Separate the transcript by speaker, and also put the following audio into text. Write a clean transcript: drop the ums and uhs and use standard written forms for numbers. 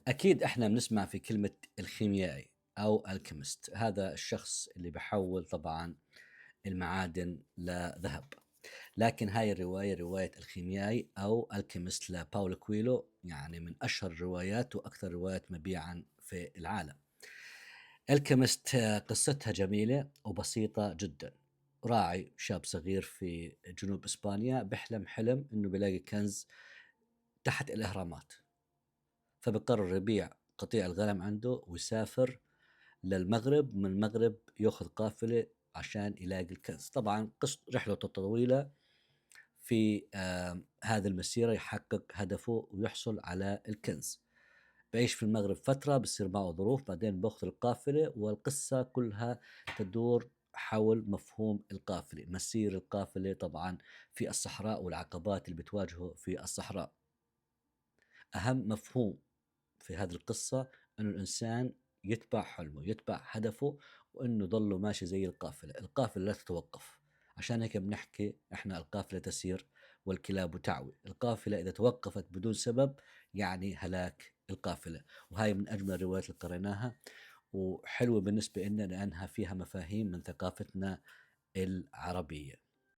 Speaker 1: أكيد إحنا بنسمع في كلمة الخيميائي أو الكيمست، هذا الشخص اللي بيحول طبعًا المعادن لذهب، لكن هاي الرواية رواية الخيميائي أو الكيمست لباولو كويلو، يعني من أشهر الروايات وأكثر الروايات مبيعًا في العالم. الكيمست قصتها جميلة وبسيطة جدًا. راعي شاب صغير في جنوب إسبانيا بيحلم حلم إنه بيلاقي كنز تحت الأهرامات، فبقرر يبيع قطيع الغنم عنده ويسافر للمغرب، من المغرب ياخذ قافلة عشان يلاقي الكنز. طبعا رحلته طويلة في هذه المسيرة يحقق هدفه ويحصل على الكنز. بعيش في المغرب فترة، بصير معه ظروف، بعدين باخذ القافلة، والقصة كلها تدور حول مفهوم القافلة، مسير القافلة طبعا في الصحراء والعقبات اللي بتواجهه في الصحراء. أهم مفهوم في هذه القصة إنه الإنسان يتبع حلمه، يتبع هدفه، وإنه ضله ماشي زي القافلة. القافلة لا تتوقف، عشان هيك بنحكي إحنا القافلة تسير والكلاب تعوي. القافلة إذا توقفت بدون سبب يعني هلاك القافلة. وهاي من أجمل الروايات اللي قريناها، وحلوة بالنسبة لنا لأنها فيها مفاهيم من ثقافتنا العربية.